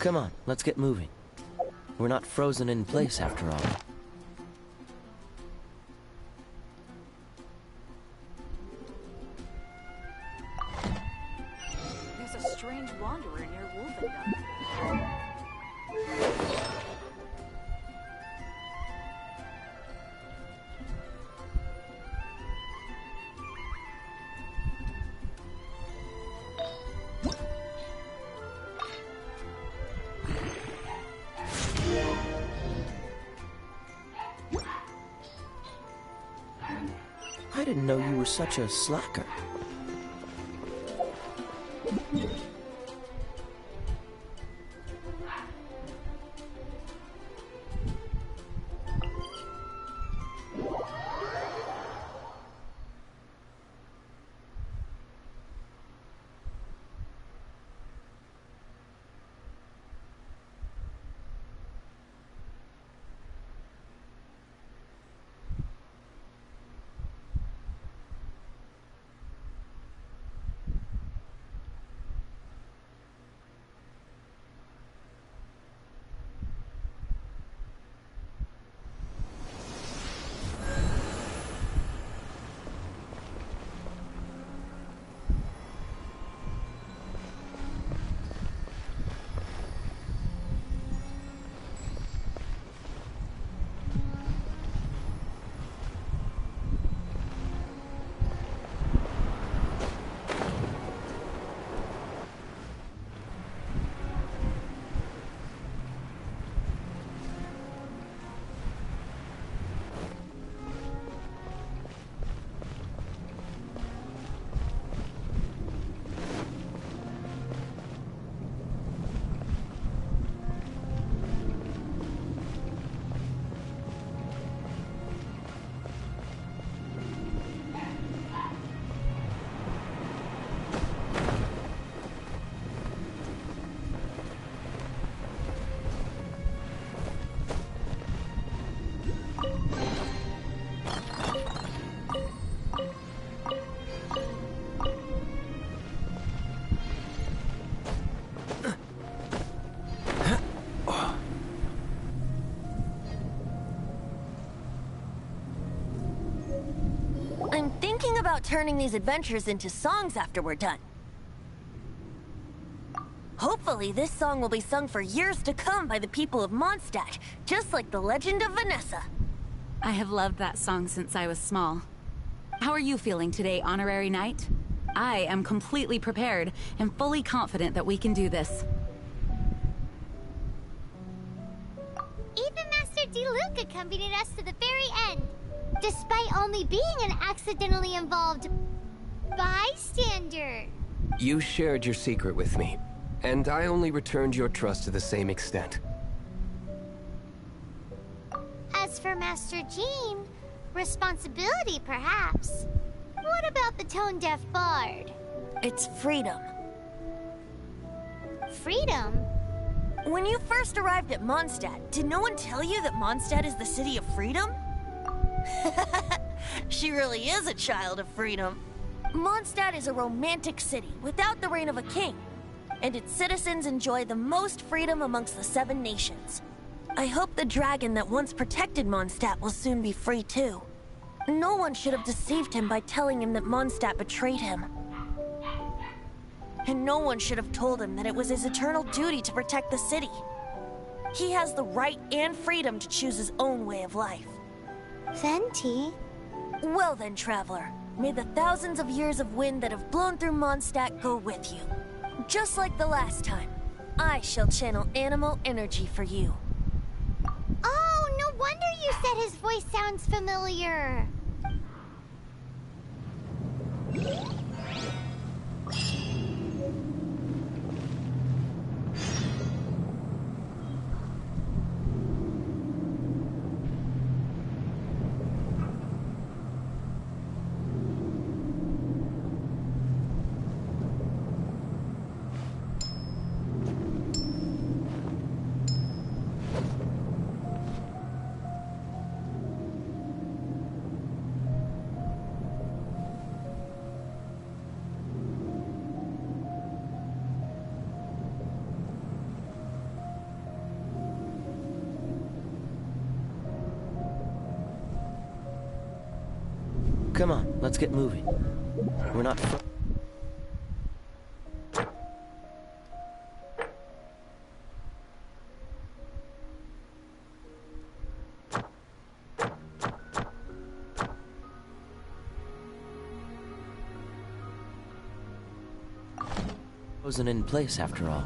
Come on, let's get moving. We're not frozen in place after all. There's a strange wanderer near Wolfendon. I didn't know you were such a slacker. I'm thinking about turning these adventures into songs after we're done. Hopefully, this song will be sung for years to come by the people of Mondstadt, just like the legend of Vanessa. I have loved that song since I was small. How are you feeling today, Honorary Knight? I am completely prepared and fully confident that we can do this. Even Master D-Luke accompanied us to the very end, despite only being an accidentally involved bystander. You shared your secret with me, and I only returned your trust to the same extent. As for Master Jean, responsibility perhaps. What about the tone-deaf bard? It's freedom. Freedom? When you first arrived at Mondstadt, did no one tell you that Mondstadt is the city of freedom? She really is a child of freedom. Mondstadt is a romantic city without the reign of a king, and its citizens enjoy the most freedom amongst the 7 nations. I hope the dragon that once protected Mondstadt will soon be free too. No one should have deceived him by telling him that Mondstadt betrayed him. And no one should have told him that it was his eternal duty to protect the city. He has the right and freedom to choose his own way of life. Venti? Well then, traveler, may the thousands of years of wind that have blown through Mondstadt go with you. Just like the last time, I shall channel animal energy for you. Oh, no wonder you said his voice sounds familiar. Come on, let's get moving. We're not frozen in place after all.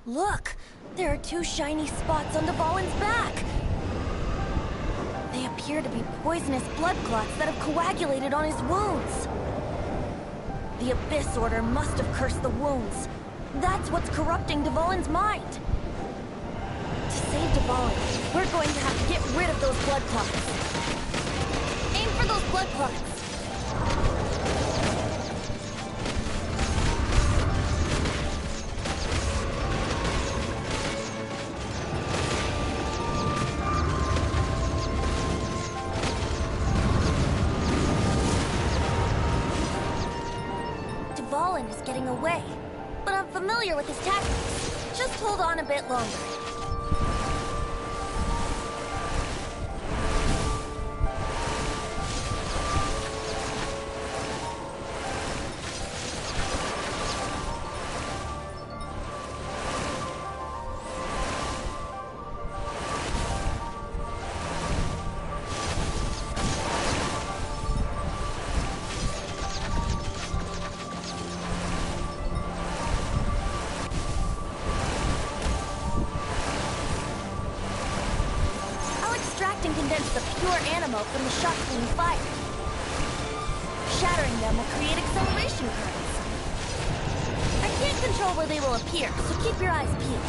Look! There are two shiny spots on Dvalin's back! They appear to be poisonous blood clots that have coagulated on his wounds. The Abyss Order must have cursed the wounds. That's what's corrupting Dvalin's mind. To save Dvalin, we're going to have to get rid of those blood clots. Aim for those blood clots! Dvalin is getting away, but I'm familiar with his tactics. Just hold on a bit longer. And condense the pure animo from the shots being fired. Shattering them will create acceleration currents. I can't control where they will appear, so keep your eyes peeled.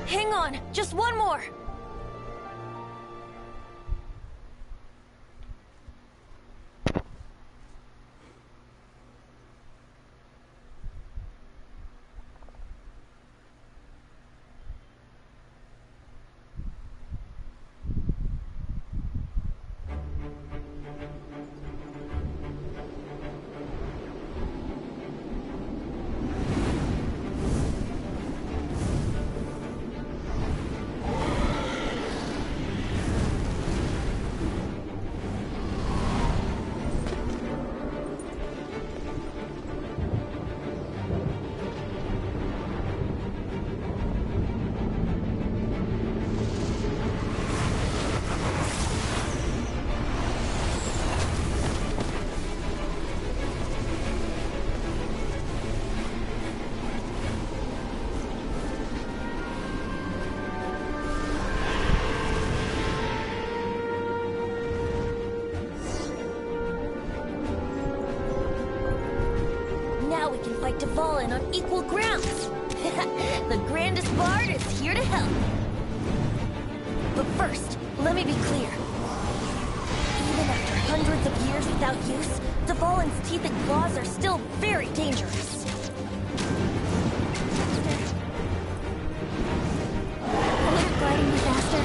Hang on, just one more. Now we can fight Dvalin on equal grounds. The grandest bard is here to help. But first, let me be clear. Even after hundreds of years without use, Dvalin's teeth and claws are still very dangerous. Would gliding be faster?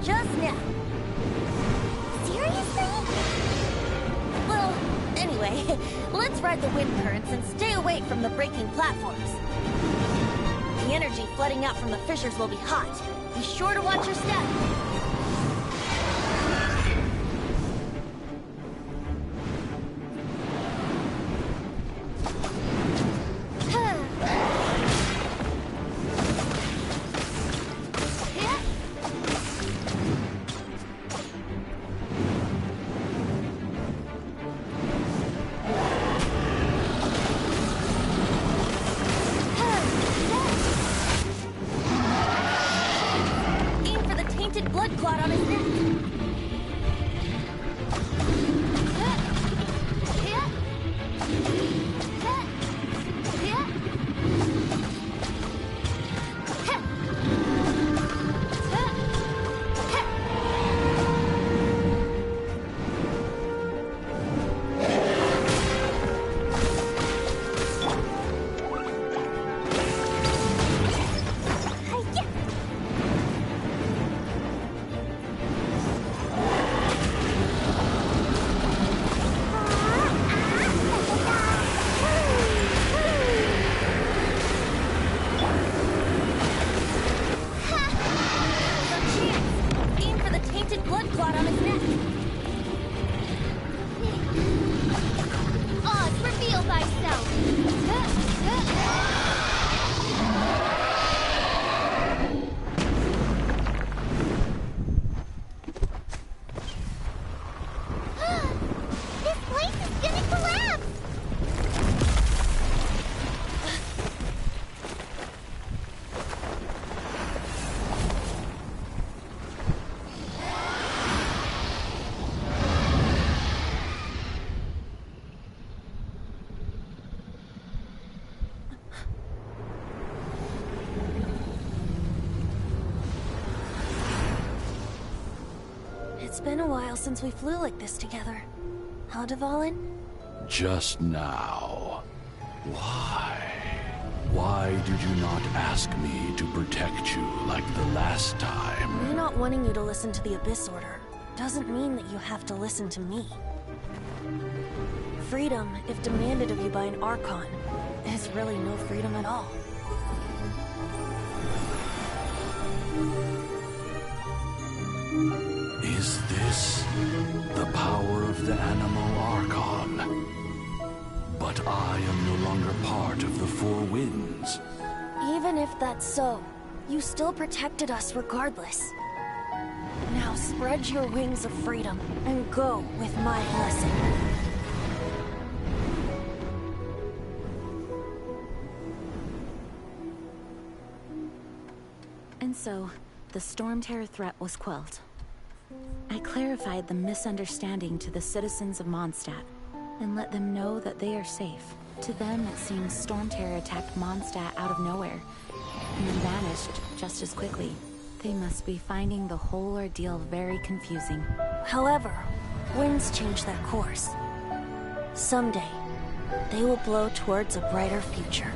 Just now. Seriously? Well, anyway, let's ride the wind currents and stay away from the breaking platforms. The energy flooding out from the fissures will be hot. Be sure to watch your step. Blood clot been a while since we flew like this together. Huh, Dvalin? Just now. Why? Why did you not ask me to protect you like the last time? Me not wanting you to listen to the Abyss Order doesn't mean that you have to listen to me. Freedom, if demanded of you by an Archon, is really no freedom at all. Is this the power of the animal Archon? But I am no longer part of the Four Winds. Even if that's so, you still protected us regardless. Now spread your wings of freedom and go with my blessing. And so, the Stormterror threat was quelled. I clarified the misunderstanding to the citizens of Mondstadt, and let them know that they are safe. To them, it seems Stormterror attacked Mondstadt out of nowhere, and then vanished just as quickly. They must be finding the whole ordeal very confusing. However, winds change their course. Someday, they will blow towards a brighter future.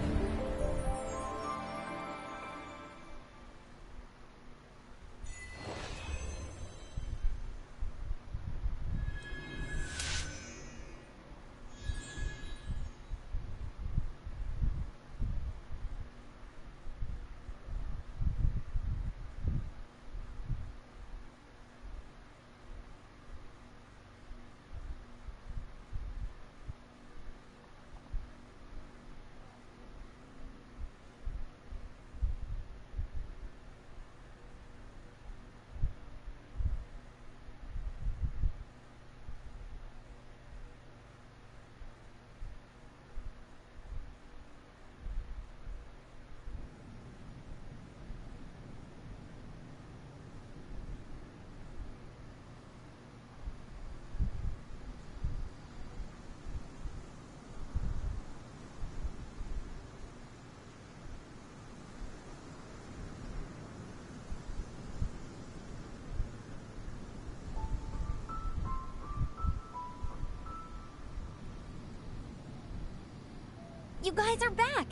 You guys are back!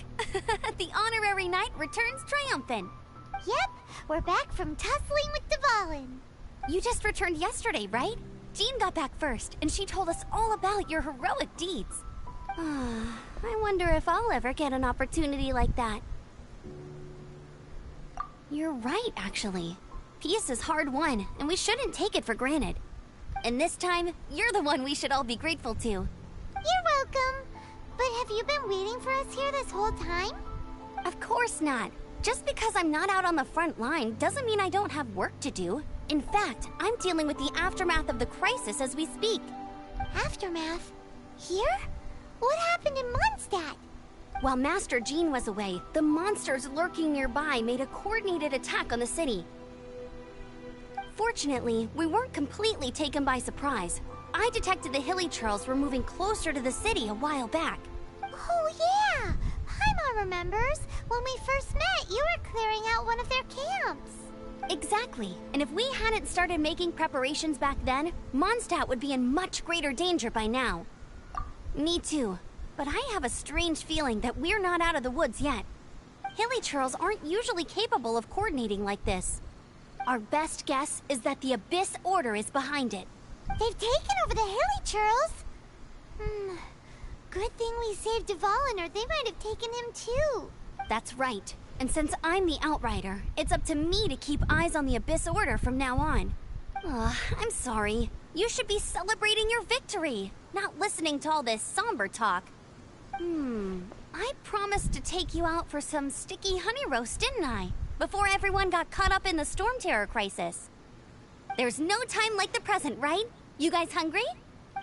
The honorary knight returns triumphant. Yep, we're back from tussling with Dvalin. You just returned yesterday, right? Jean got back first, and she told us all about your heroic deeds. I wonder if I'll ever get an opportunity like that. You're right, actually. Peace is hard won, and we shouldn't take it for granted. And this time, you're the one we should all be grateful to. You're welcome. But have you been waiting for us here this whole time? Of course not. Just because I'm not out on the front line doesn't mean I don't have work to do. In fact, I'm dealing with the aftermath of the crisis as we speak. Aftermath? Here? What happened in Mondstadt? While Master Jean was away, the monsters lurking nearby made a coordinated attack on the city. Fortunately, we weren't completely taken by surprise. I detected the Hilly Churls were moving closer to the city a while back. Oh yeah! Paimon remembers. When we first met, you were clearing out one of their camps. Exactly. And if we hadn't started making preparations back then, Mondstadt would be in much greater danger by now. Me too. But I have a strange feeling that we're not out of the woods yet. Hilly Churls aren't usually capable of coordinating like this. Our best guess is that the Abyss Order is behind it. They've taken over the Hilly Churls. Good thing we saved Dvalin, or they might have taken him too. That's right. And since I'm the Outrider, it's up to me to keep eyes on the Abyss Order from now on. I'm sorry. You should be celebrating your victory, not listening to all this somber talk. I promised to take you out for some sticky honey roast, didn't I? Before everyone got caught up in the Stormterror crisis. There's no time like the present, right? You guys hungry?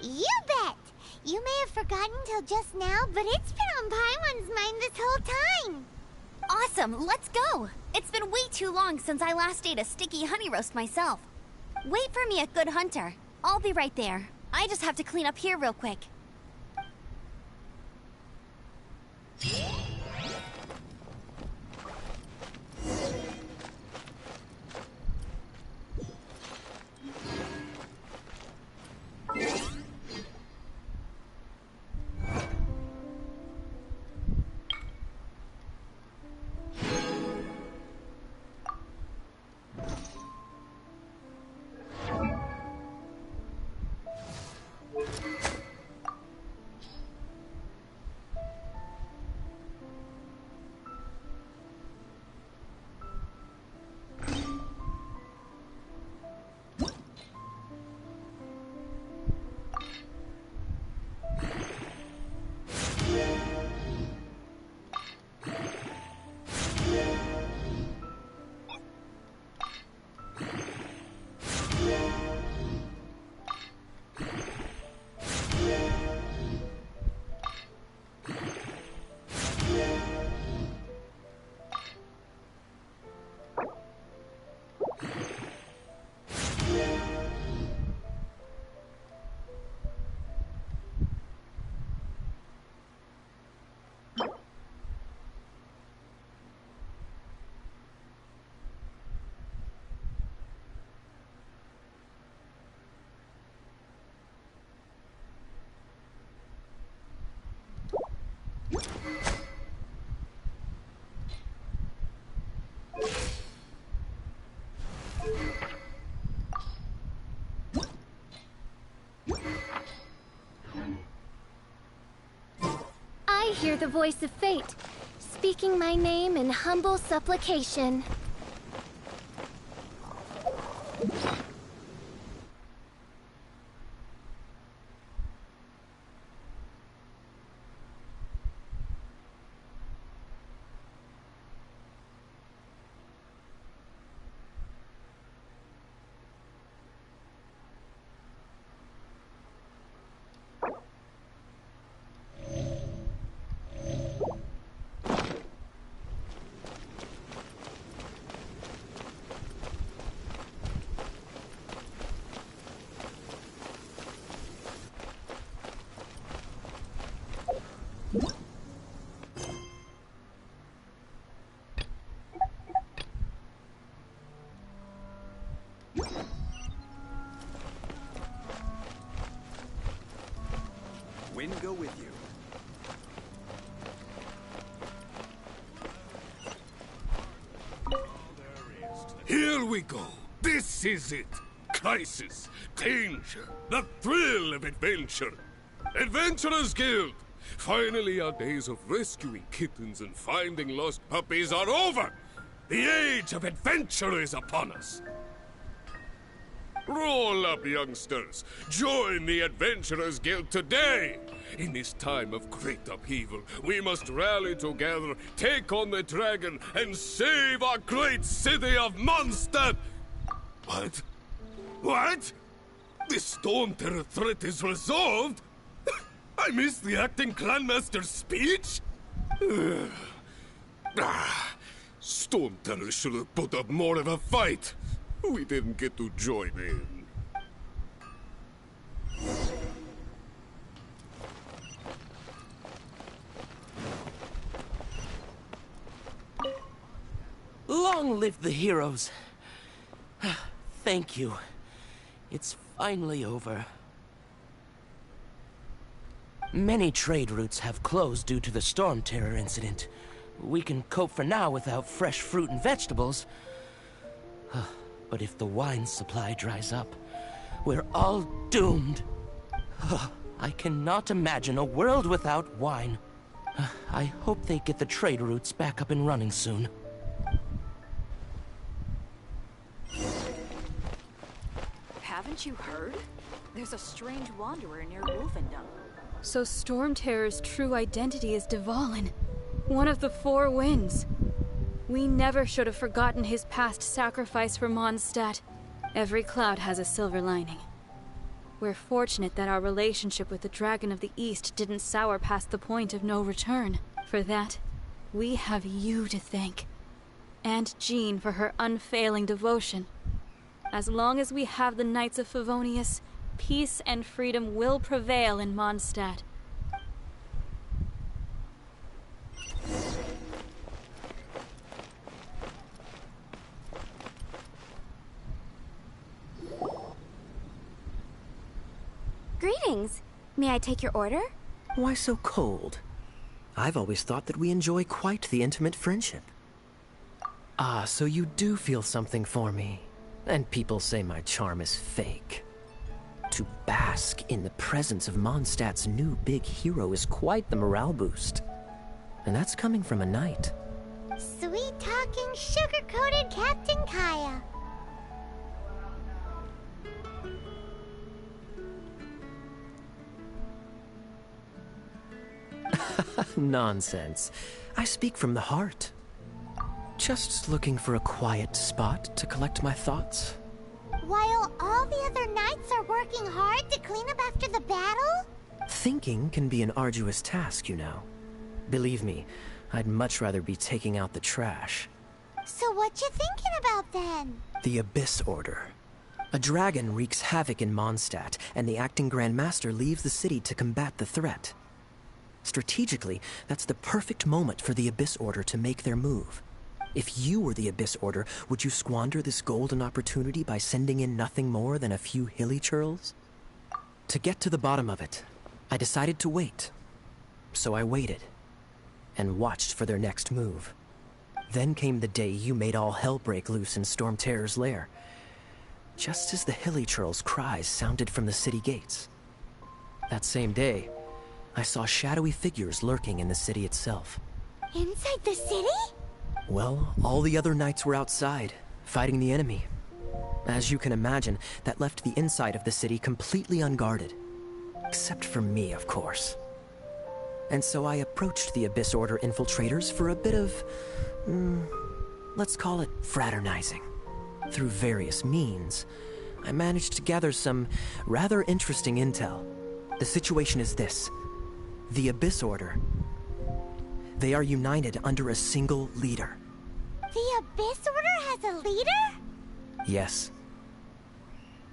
You bet! You may have forgotten till just now, but it's been on Paimon's mind this whole time. Awesome, let's go! It's been way too long since I last ate a sticky honey roast myself. Wait for me at Good Hunter. I'll be right there. I just have to clean up here real quick. hear the voice of fate, speaking my name in humble supplication. Wind go with you. Here we go. This is it. Crisis, danger, the thrill of adventure. Adventurers Guild. Finally, our days of rescuing kittens and finding lost puppies are over. The age of adventure is upon us. Roll up, youngsters. Join the Adventurers Guild today. In this time of great upheaval, we must rally together, take on the dragon, and save our great city of Mondstadt. What? What? The Stormterror threat is resolved? I missed the acting clanmaster's speech? Stormterror should have put up more of a fight. We didn't get to join in. Long live the heroes. Thank you. It's finally over. Many trade routes have closed due to the Stormterror incident. We can cope for now without fresh fruit and vegetables. But if the wine supply dries up, we're all doomed. I cannot imagine a world without wine. I hope they get the trade routes back up and running soon. Haven't you heard? There's a strange wanderer near Wolfendom. So Stormterror's true identity is Dvalin, one of the Four Winds. We never should have forgotten his past sacrifice for Mondstadt. Every cloud has a silver lining. We're fortunate that our relationship with the Dragon of the East didn't sour past the point of no return. For that, we have you to thank. And Jean for her unfailing devotion. As long as we have the Knights of Favonius, peace and freedom will prevail in Mondstadt. Greetings. May I take your order? Why so cold? I've always thought that we enjoy quite the intimate friendship. Ah, so you do feel something for me. And people say my charm is fake. To bask in the presence of Mondstadt's new big hero is quite the morale boost. And that's coming from a knight. Sweet-talking, sugar-coated Captain Kaya. Nonsense. I speak from the heart. Just looking for a quiet spot to collect my thoughts. While all the other knights are working hard to clean up after the battle? Thinking can be an arduous task, you know. Believe me, I'd much rather be taking out the trash. So what you thinking about then? The Abyss Order. A dragon wreaks havoc in Mondstadt, and the acting Grand Master leaves the city to combat the threat. Strategically, that's the perfect moment for the Abyss Order to make their move. If you were the Abyss Order, would you squander this golden opportunity by sending in nothing more than a few hilly churls? To get to the bottom of it, I decided to wait. So I waited, and watched for their next move. Then came the day you made all hell break loose in Stormterror's lair. Just as the hilly churls' cries sounded from the city gates. That same day, I saw shadowy figures lurking in the city itself. Inside the city? Well, all the other knights were outside, fighting the enemy. As you can imagine, that left the inside of the city completely unguarded. Except for me, of course. And so I approached the Abyss Order infiltrators for a bit of... let's call it fraternizing. Through various means, I managed to gather some rather interesting intel. The situation is this. The Abyss Order. They are united under a single leader. The Abyss Order has a leader? Yes.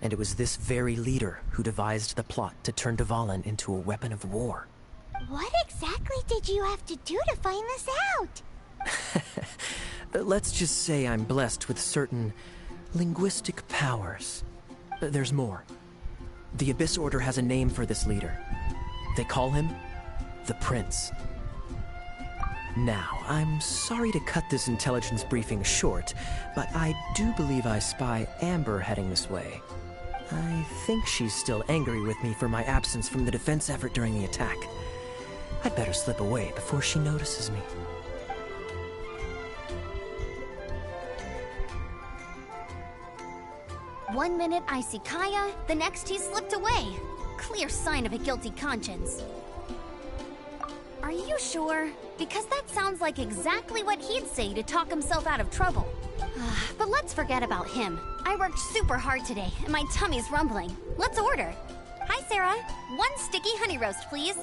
And it was this very leader who devised the plot to turn Dvalin into a weapon of war. What exactly did you have to do to find this out? Let's just say I'm blessed with certain linguistic powers. There's more. The Abyss Order has a name for this leader. They call him the Prince. Now, I'm sorry to cut this intelligence briefing short, but I do believe I spy Amber heading this way. I think she's still angry with me for my absence from the defense effort during the attack. I'd better slip away before she notices me. One minute I see Kaya, the next he slipped away. Clear sign of a guilty conscience. Are you sure? Because that sounds like exactly what he'd say to talk himself out of trouble. But let's forget about him. I worked super hard today, and my tummy's rumbling. Let's order. Hi, Sarah. 1 sticky honey roast, please.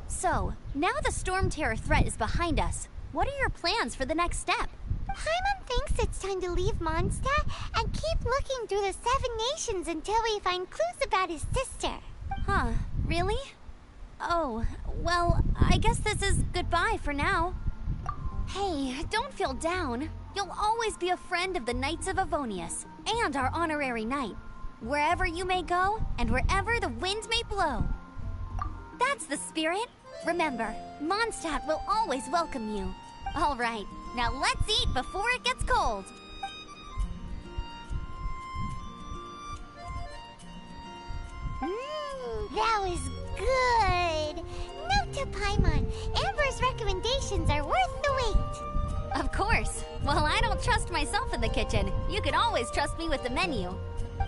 So, now the Stormterror threat is behind us. What are your plans for the next step? Paimon thinks it's time to leave Mondstadt and keep looking through the 7 nations until we find clues about his sister. Huh, really? Oh, well, I guess this is goodbye for now. Hey, don't feel down. You'll always be a friend of the Knights of Avonius, and our honorary knight. Wherever you may go, and wherever the wind may blow. That's the spirit. Remember, Mondstadt will always welcome you. All right, now let's eat before it gets cold. That was good. Note to Paimon, Amber's recommendations are worth the wait. Of course. Well, I don't trust myself in the kitchen. You can always trust me with the menu.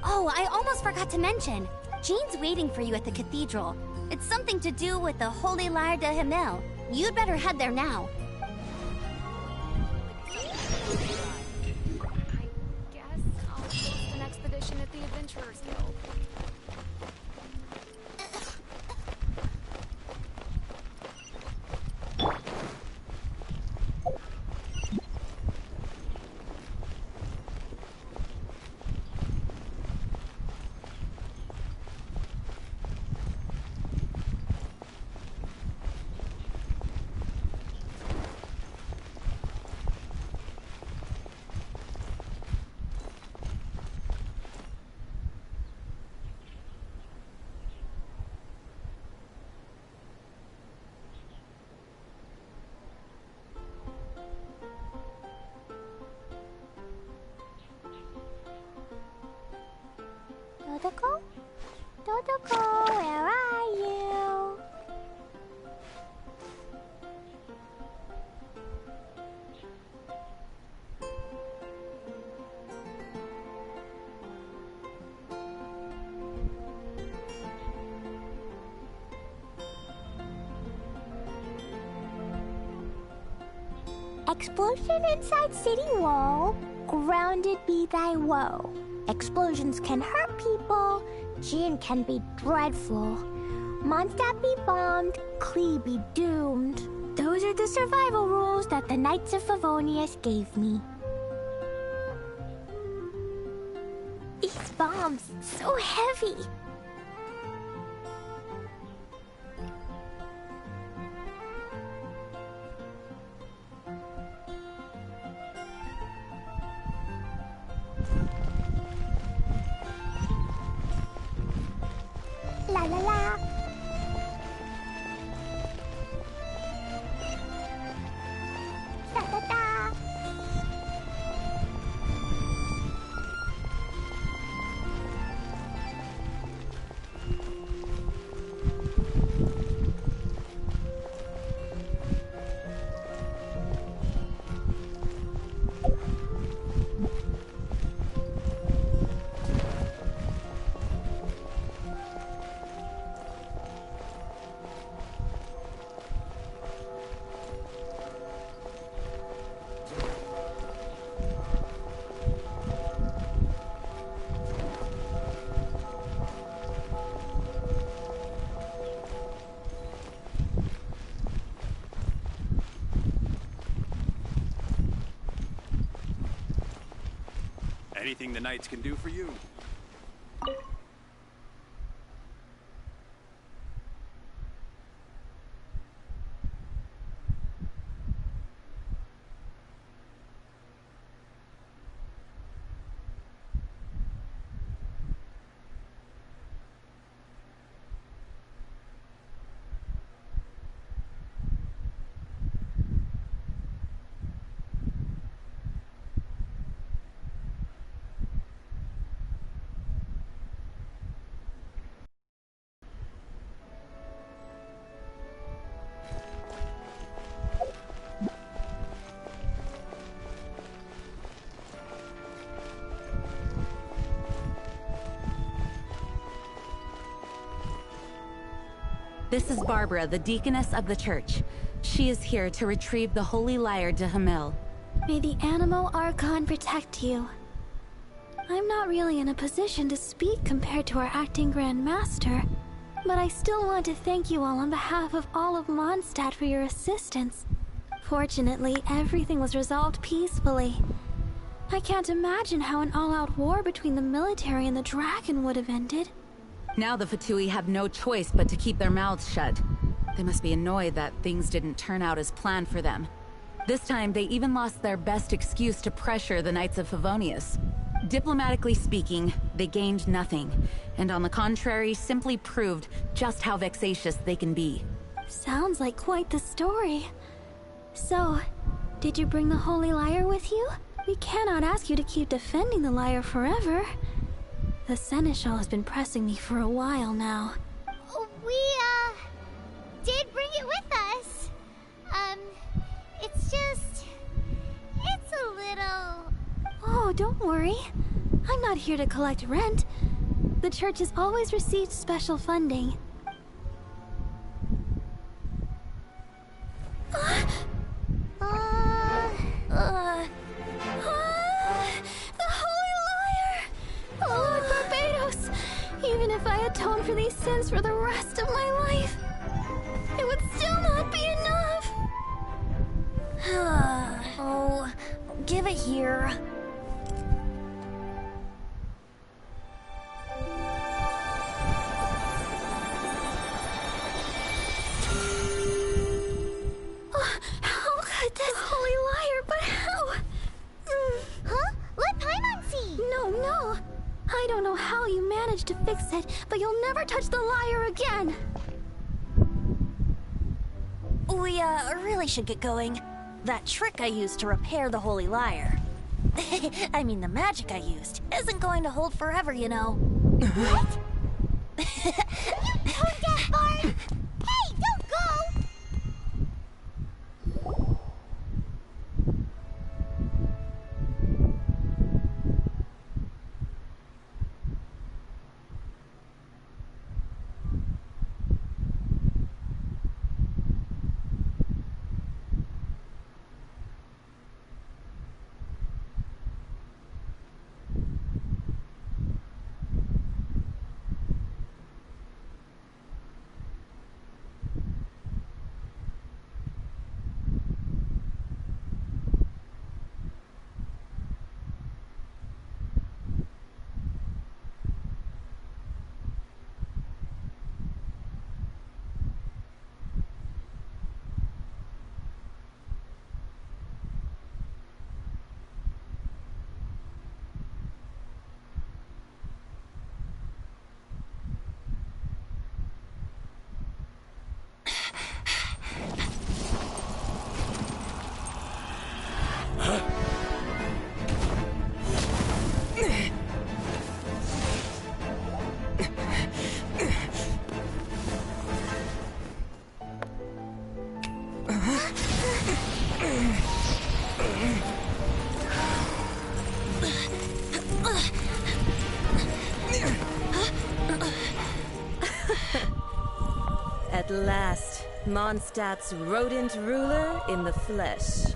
Oh, I almost forgot to mention. Jean's waiting for you at the cathedral. It's something to do with the Holy Lyre de Himmel. You'd better head there now. I guess I'll post an expedition at the Adventurers Guild. Dodoko? Dodoko, where are you? Explosion inside city wall, grounded be thy woe. Explosions can hurt people, Jean can be dreadful. Mondstadt be bombed, Klee be doomed. Those are the survival rules that the Knights of Favonius gave me. These bombs, so heavy. La la la. Anything the Knights can do for you. This is Barbara, the deaconess of the church. She is here to retrieve the Holy Lyre to Hamil. May the Animo Archon protect you. I'm not really in a position to speak compared to our acting Grand Master, but I still want to thank you all on behalf of all of Mondstadt for your assistance. Fortunately, everything was resolved peacefully. I can't imagine how an all-out war between the military and the dragon would have ended. Now the Fatui have no choice but to keep their mouths shut. They must be annoyed that things didn't turn out as planned for them. This time, they even lost their best excuse to pressure the Knights of Favonius. Diplomatically speaking, they gained nothing, and on the contrary, simply proved just how vexatious they can be. Sounds like quite the story. So, did you bring the Holy Lyre with you? We cannot ask you to keep defending the Lyre forever. The Seneschal has been pressing me for a while now. We, did bring it with us. It's a little... Oh, don't worry. I'm not here to collect rent. The church has always received special funding. The Holy Lyre! Lord Barbados! Even if I atone for these sins for the rest of my life, it would still not be enough! Oh, give it here. How could this Holy Lyre, but how? Huh? Let Paimon see! No. I don't know how you managed to fix it, but you'll never touch the lyre again! We, really should get going. That trick I used to repair the Holy Lyre. I mean, the magic I used isn't going to hold forever, you know. What? You tone deaf, Bard! Hey, don't go! At last, Mondstadt's rodent ruler in the flesh.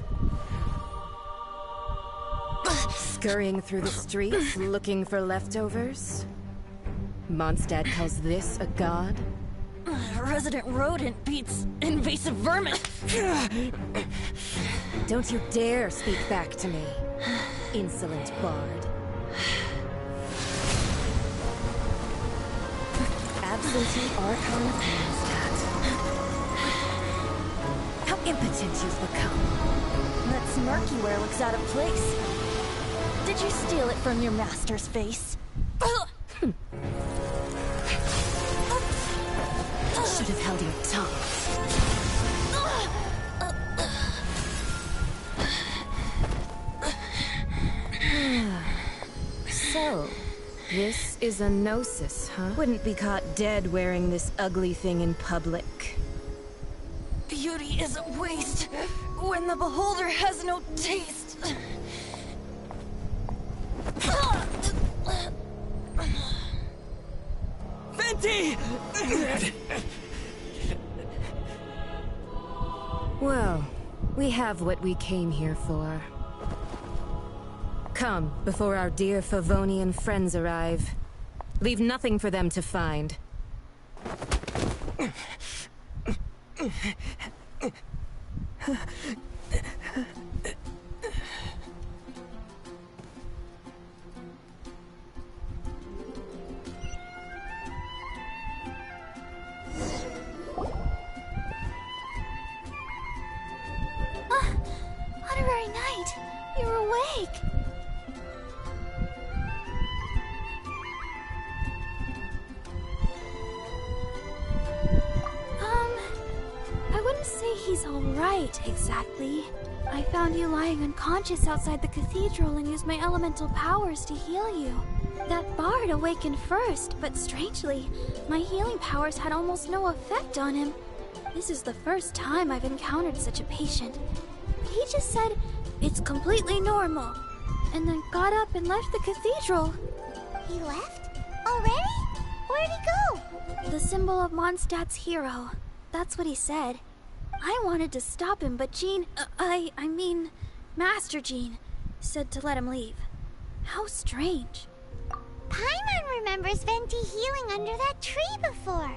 Scurrying through the streets looking for leftovers? Mondstadt calls this a god? Resident rodent beats invasive vermin. Don't you dare speak back to me, insolent bard. Absentee Archon of Mondstadt. How impotent you've become. That smirky-ware looks out of place. Did you steal it from your master's face? Should have held your tongue. So, this is a gnosis, huh? Wouldn't be caught dead wearing this ugly thing in public. Beauty is a waste when the beholder has no taste. Venti! Well, we have what we came here for. Come, before our dear Favonian friends arrive. Leave nothing for them to find. Honorary Knight, you're awake. I wouldn't say he's alright, exactly. I found you lying unconscious outside the cathedral and used my elemental powers to heal you. That bard awakened first, but strangely, my healing powers had almost no effect on him. This is the first time I've encountered such a patient. He just said, it's completely normal, and then got up and left the cathedral. He left? Already? Where'd he go? The symbol of Mondstadt's hero. That's what he said. I wanted to stop him, but Jean, I mean, Master Jean, said to let him leave. How strange. Paimon remembers Venti healing under that tree before.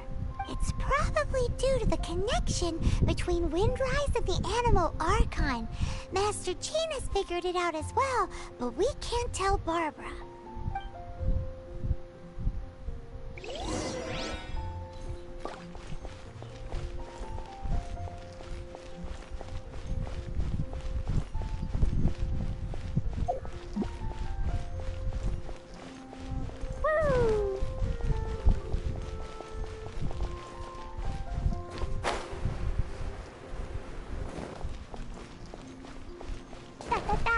It's probably due to the connection between Windrise and the Animal Archon. Master Jean has figured it out as well, but we can't tell Barbara. Woo! Da da da!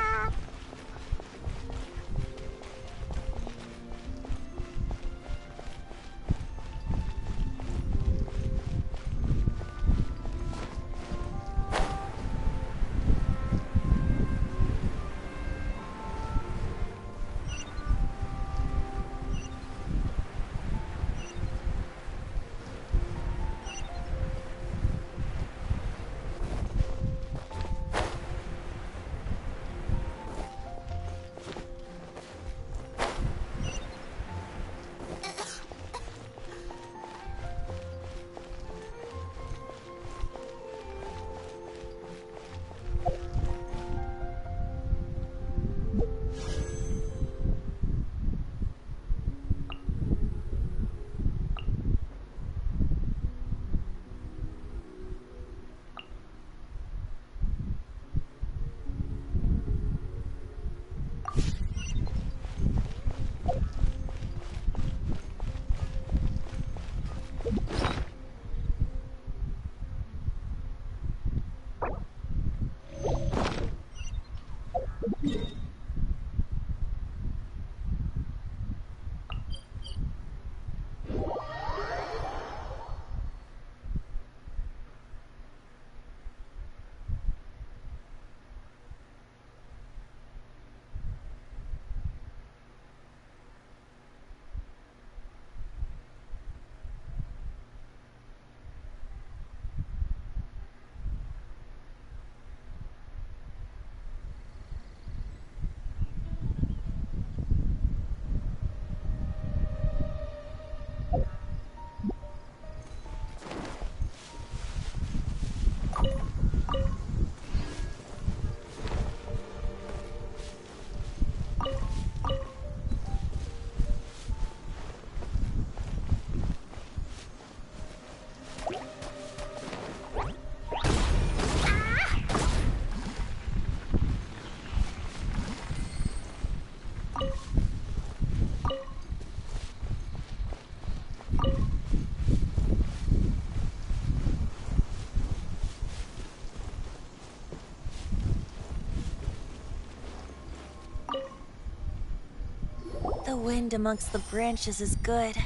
The wind amongst the branches is good.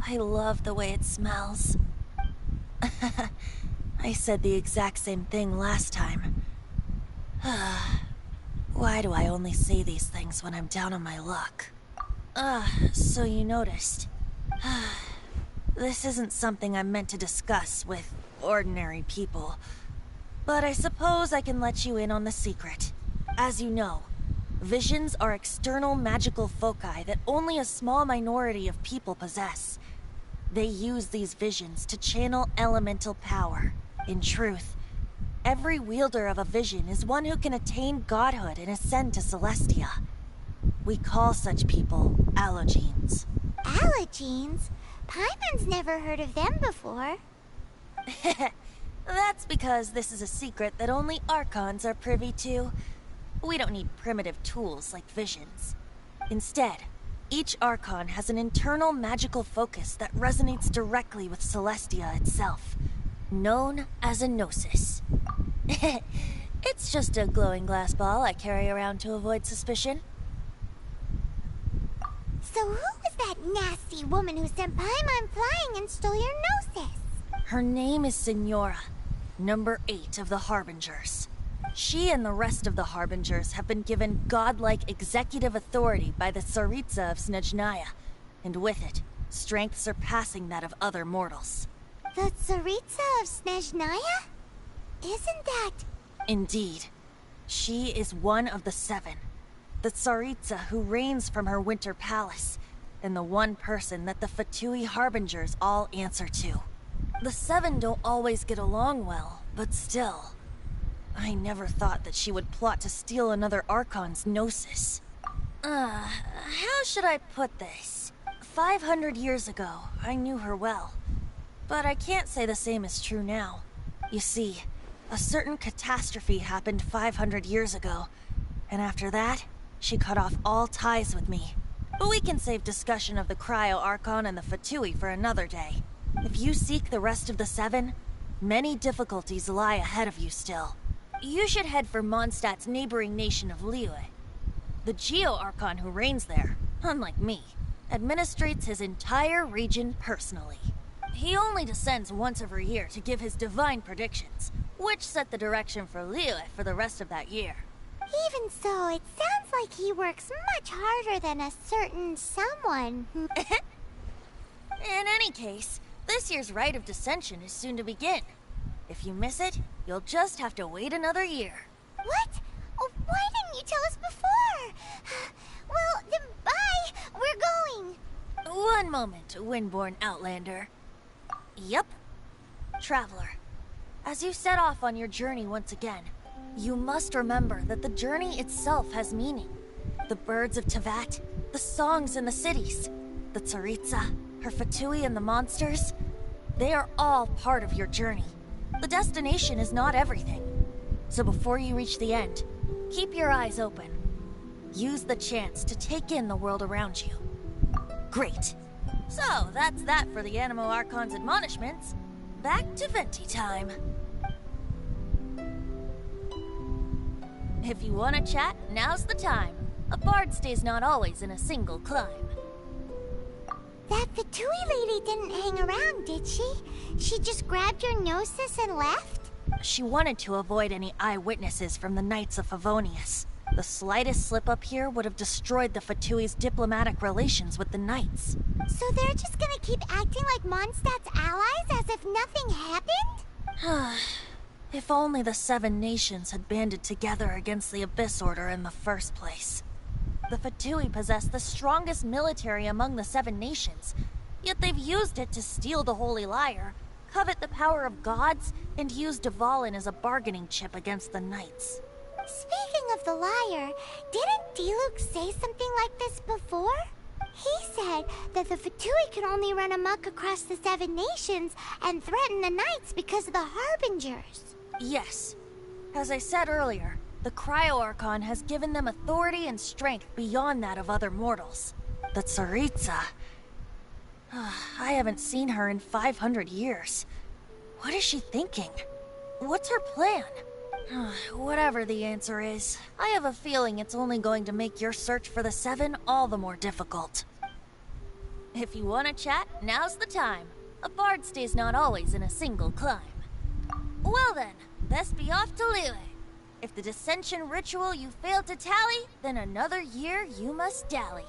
I love the way it smells. I said the exact same thing last time. Why do I only say these things when I'm down on my luck? So you noticed. This isn't something I'm meant to discuss with ordinary people. But I suppose I can let you in on the secret. As you know, visions are external magical foci that only a small minority of people possess. They use these visions to channel elemental power. In truth, every wielder of a vision is one who can attain godhood and ascend to Celestia. We call such people allogenes. Allogenes? Paimon's never heard of them before. That's because this is a secret that only Archons are privy to. We don't need primitive tools like visions. Instead, each Archon has an internal magical focus that resonates directly with Celestia itself, known as a gnosis. It's just a glowing glass ball I carry around to avoid suspicion. So who was that nasty woman who sent Paimon flying and stole your gnosis? Her name is Signora, number 8 of the Harbingers. She and the rest of the Harbingers have been given godlike executive authority by the Tsaritsa of Snezhnaya, and with it, strength surpassing that of other mortals. The Tsaritsa of Snezhnaya? Isn't that... Indeed. She is one of the 7. The Tsaritsa who reigns from her winter palace, and the one person that the Fatui Harbingers all answer to. The 7 don't always get along well, but still. I never thought that she would plot to steal another Archon's gnosis. How should I put this? 500 years ago, I knew her well. But I can't say the same is true now. You see, a certain catastrophe happened 500 years ago, and after that, she cut off all ties with me. But we can save discussion of the Cryo Archon and the Fatui for another day. If you seek the rest of the 7, many difficulties lie ahead of you still. You should head for Mondstadt's neighboring nation of Liyue. The Geo Archon who reigns there, unlike me, administrates his entire region personally. He only descends once every year to give his divine predictions, which set the direction for Liyue for the rest of that year. Even so, it sounds like he works much harder than a certain someone. In any case, this year's Rite of Descension is soon to begin. If you miss it, you'll just have to wait another year. What? Oh, why didn't you tell us before? Well, then bye! We're going! One moment, Windborn Outlander. Yep. Traveler, as you set off on your journey once again, you must remember that the journey itself has meaning. The birds of Tevat, the songs in the cities, the Tsaritsa, her Fatui and the monsters, they are all part of your journey. The destination is not everything. So before you reach the end, keep your eyes open. Use the chance to take in the world around you. Great. So that's that for the Animo Archon's admonishments. Back to Venti time. If you want to chat, now's the time. A bard stays not always in a single climb. That Fatui lady didn't hang around, did she? She just grabbed your gnosis and left? She wanted to avoid any eyewitnesses from the Knights of Favonius. The slightest slip-up here would have destroyed the Fatui's diplomatic relations with the Knights. So they're just gonna keep acting like Mondstadt's allies as if nothing happened? If only the 7 nations had banded together against the Abyss Order in the first place. The Fatui possess the strongest military among the 7 nations, yet they've used it to steal the Holy Lyre, covet the power of gods, and use Dvalin as a bargaining chip against the Knights. Speaking of the lyre, didn't Diluc say something like this before? He said that the Fatui can only run amok across the 7 nations and threaten the Knights because of the Harbingers. Yes. As I said earlier, the Cryo Archon has given them authority and strength beyond that of other mortals. The Tsaritsa... I haven't seen her in 500 years. What is she thinking? What's her plan? Whatever the answer is, I have a feeling it's only going to make your search for the 7 all the more difficult. If you want to chat, now's the time. A bard stays not always in a single climb. Well then, best be off to Lille. If the dissension ritual you failed to tally, then another year you must dally.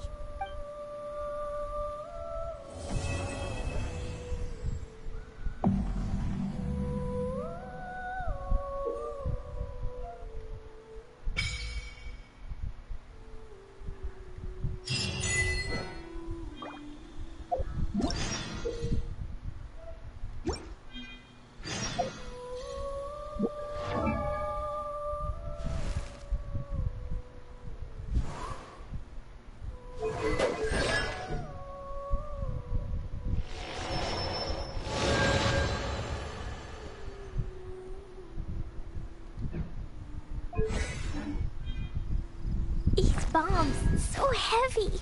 These bombs, so heavy.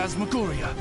Phantasmagoria.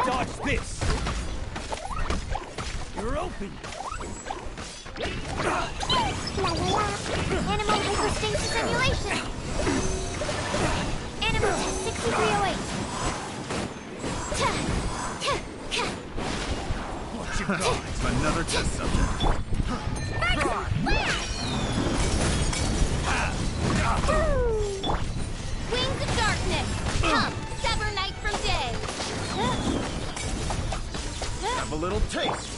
Dodge this! You're open! La la la! Animal hyperspace simulation! Animal test 6308! What you got? Another test subject. Wings of darkness! Come, sever night from day! Have a little taste.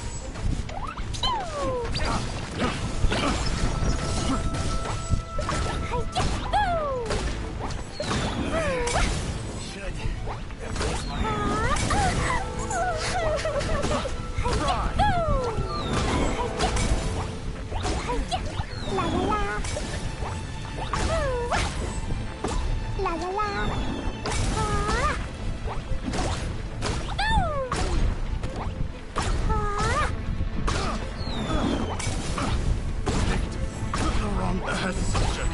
La la la! Wrong test subject.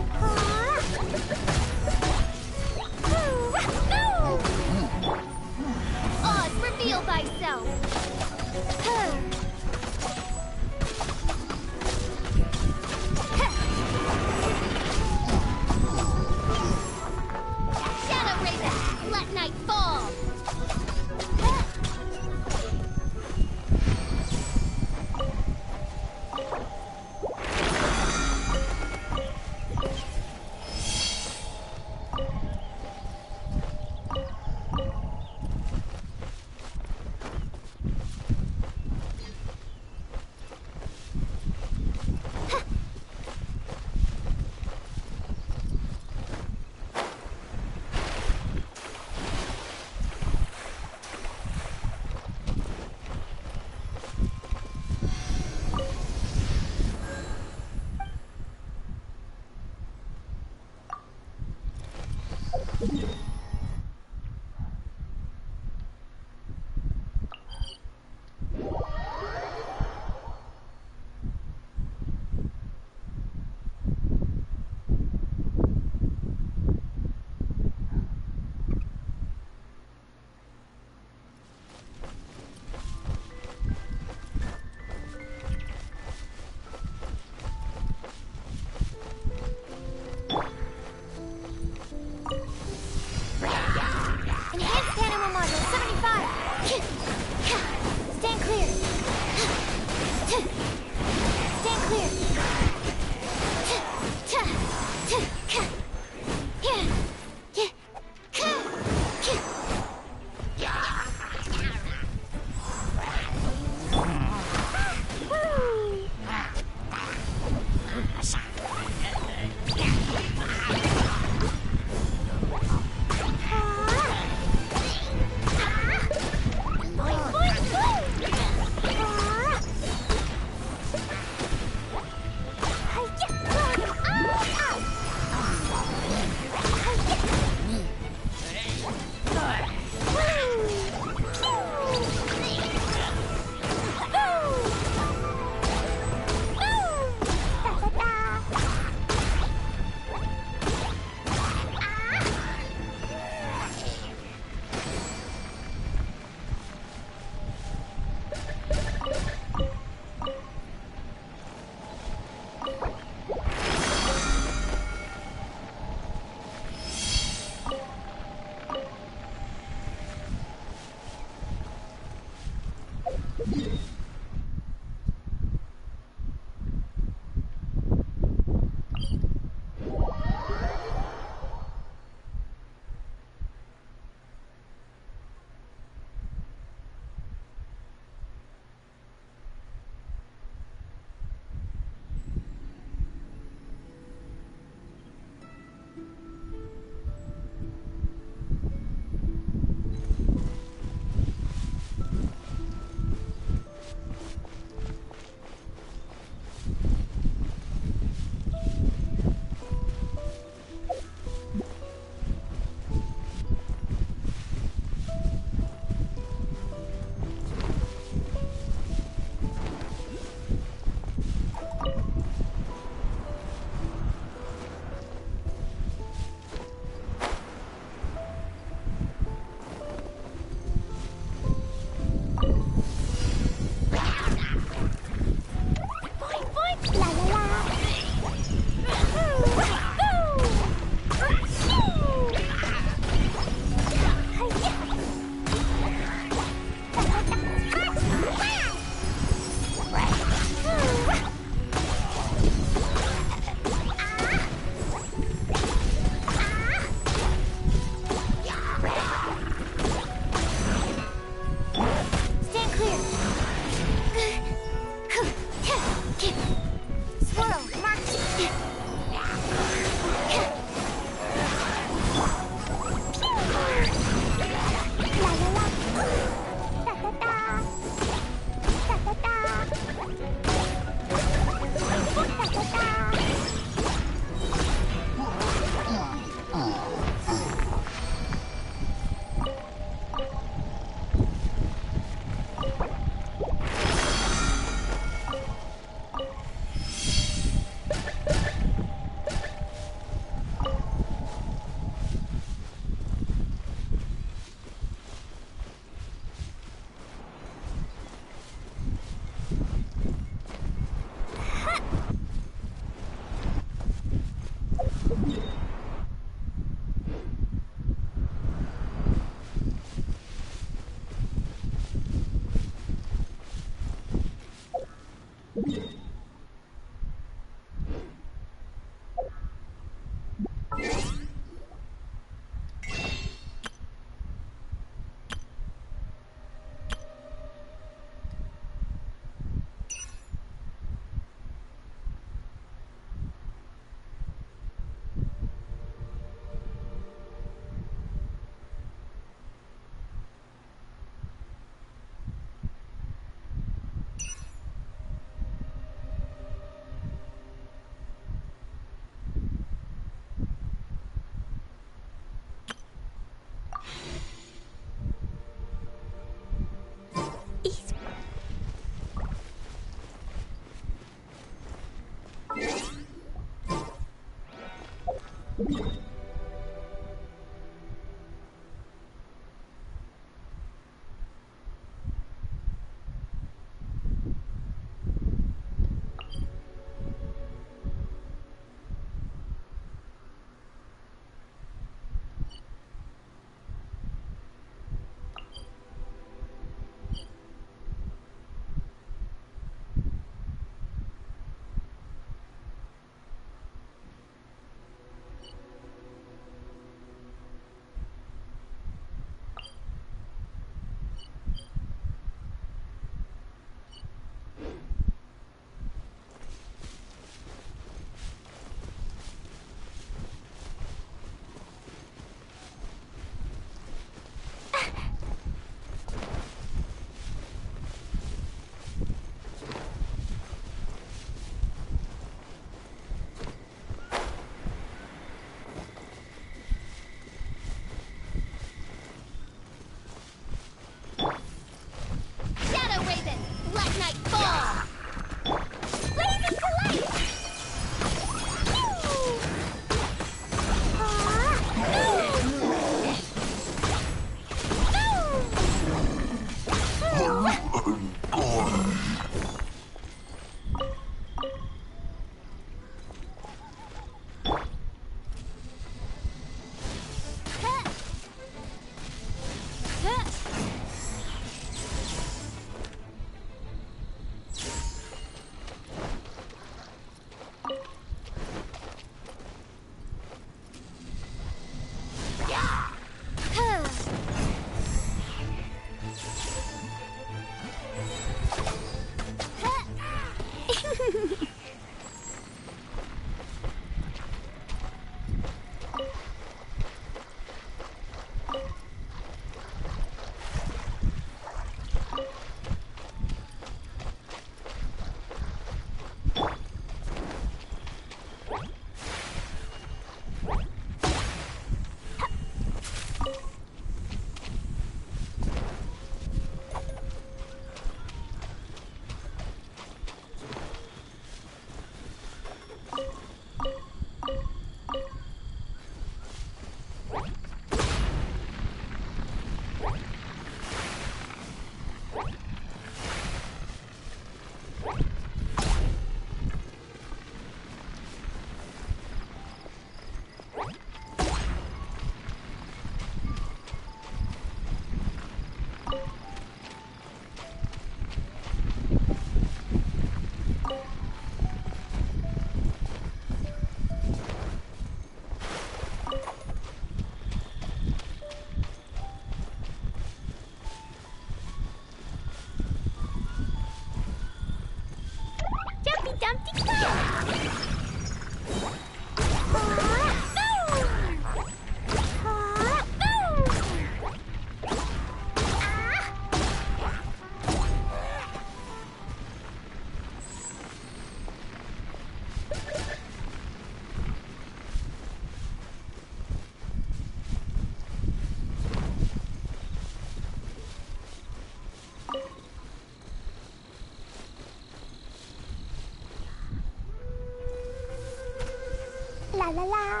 La la la.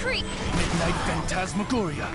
creep! Midnight Phantasmagoria.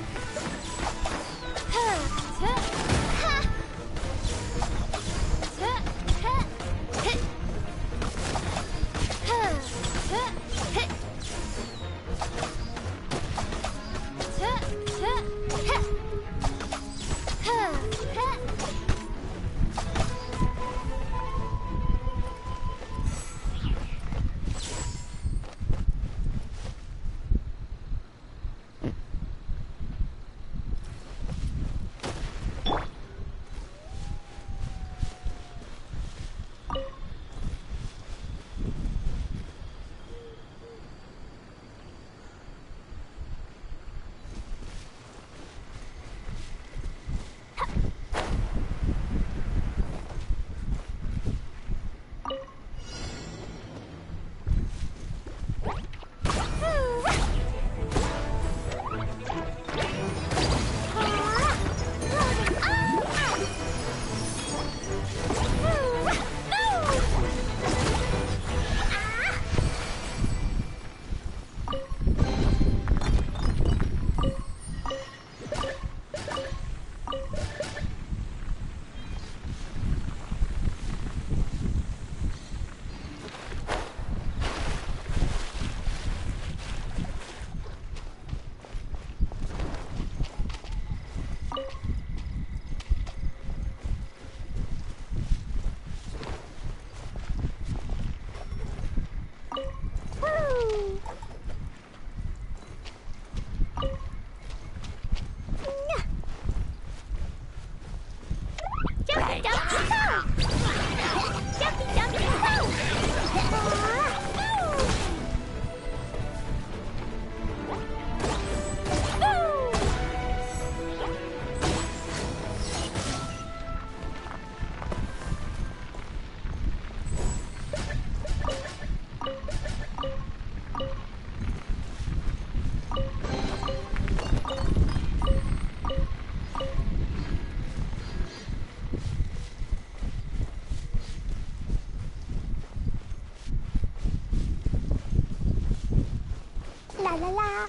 La la la.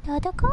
Dodoko?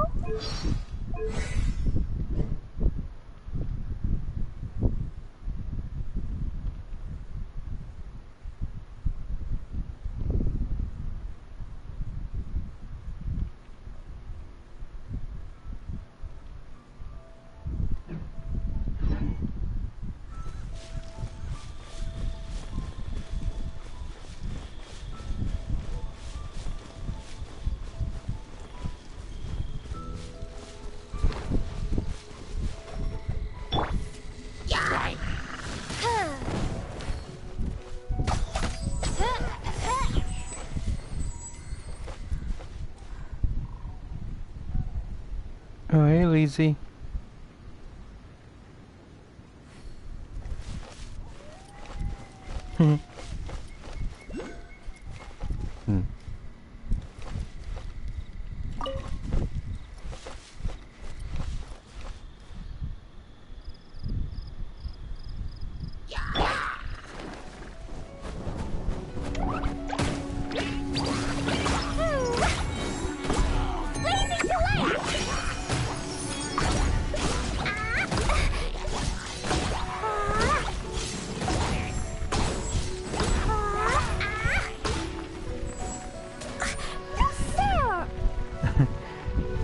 Oh, hey, Lizzie.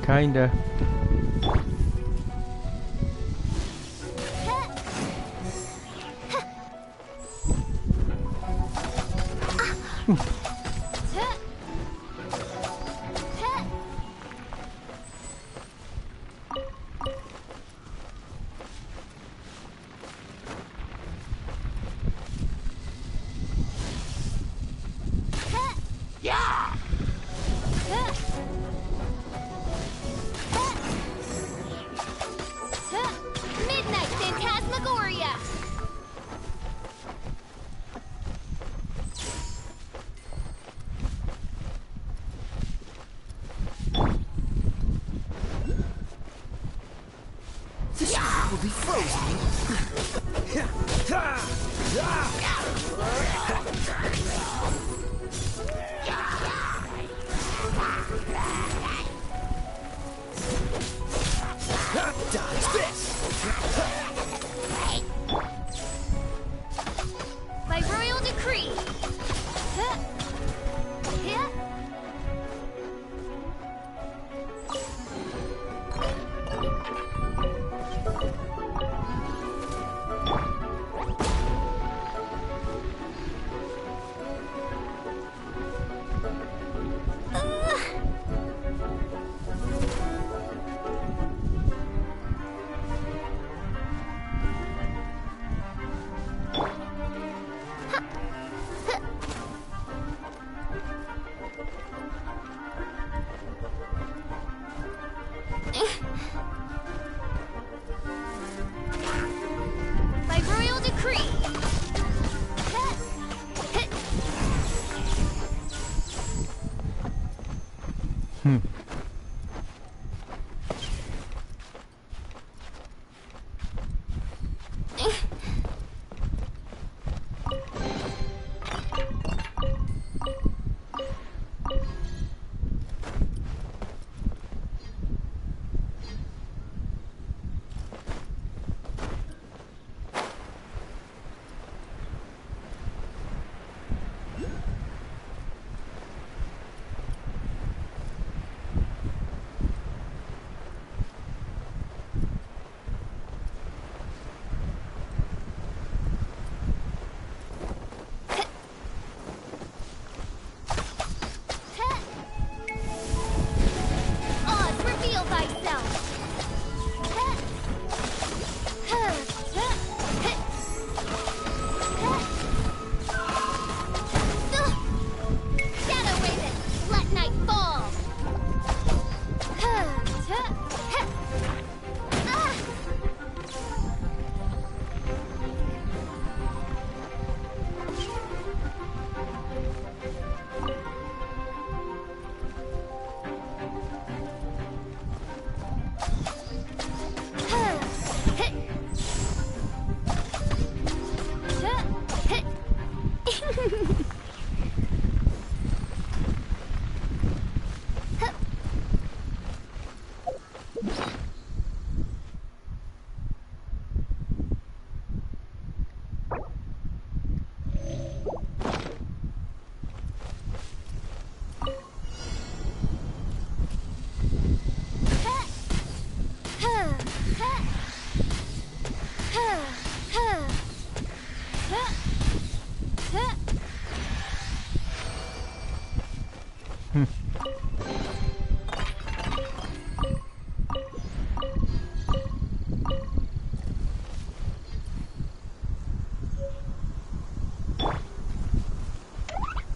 Kinda. Midnight Phantasmagoria! This will be frozen. Dodge this! By royal decree. By royal decree. Oz, reveal thyself. Shadow Raven, let night fall.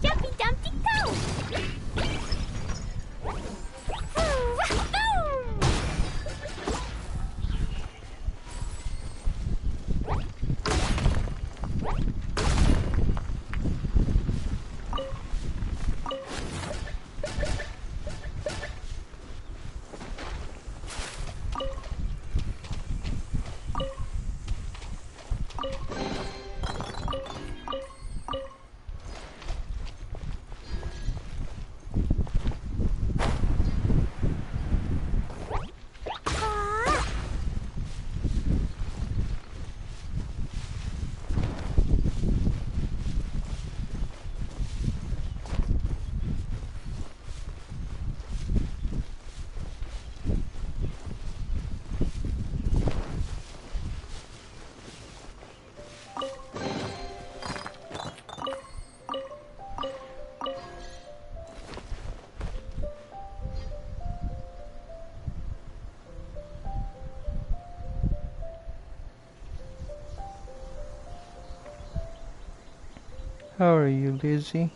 Jumpy Dumpty go! How are you, Lizzie?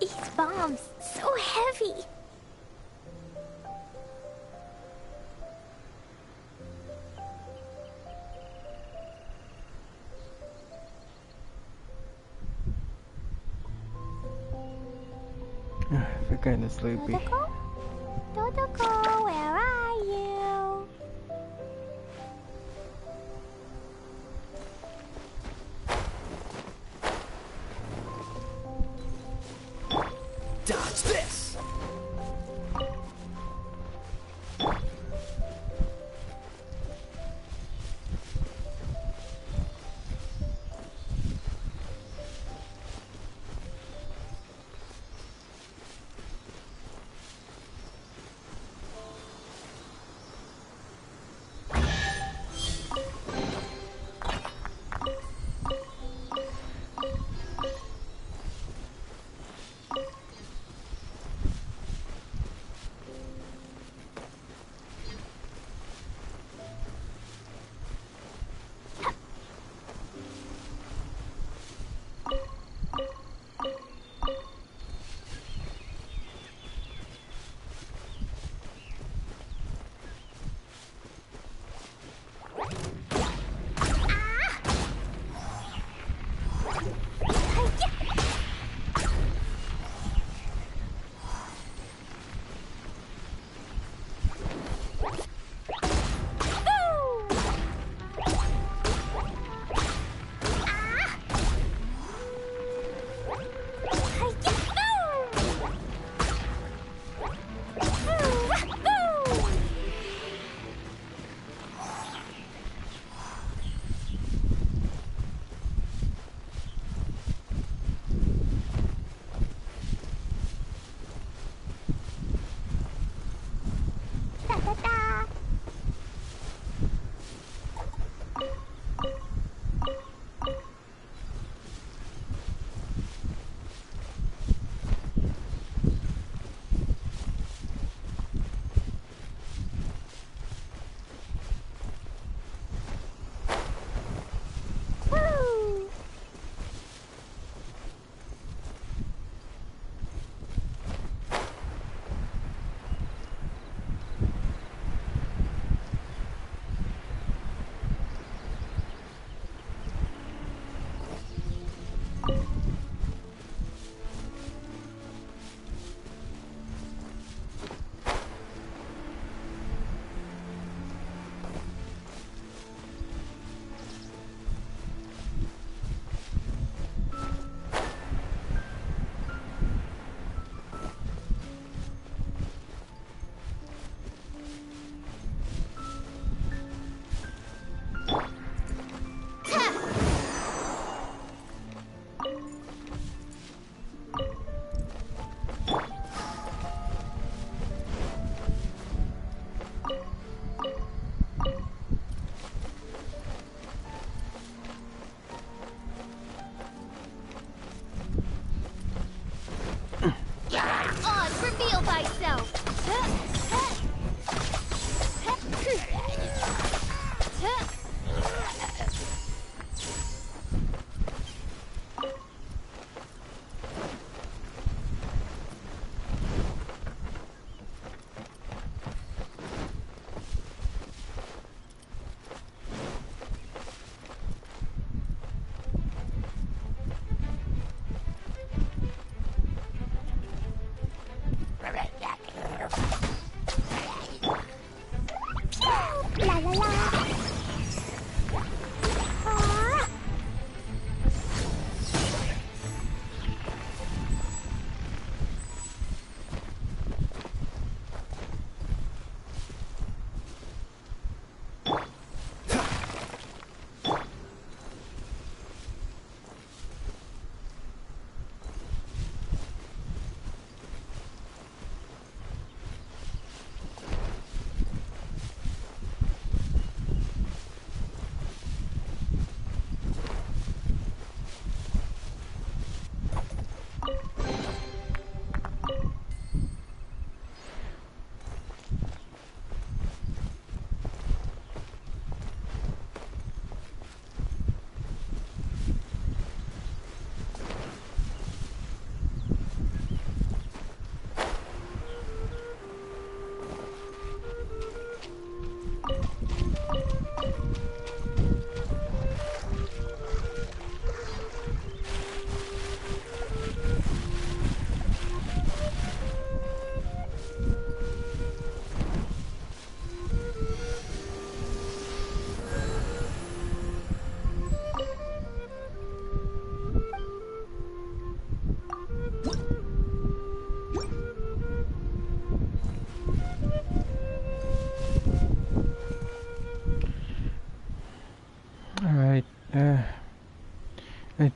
These bombs, so heavy. I'm kinda sleepy. Dodoko, where are you?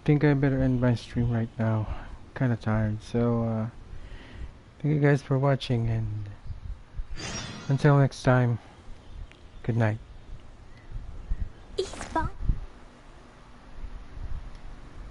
think I better end my stream right now. Kind of tired, so thank you guys for watching, and until next time, good night.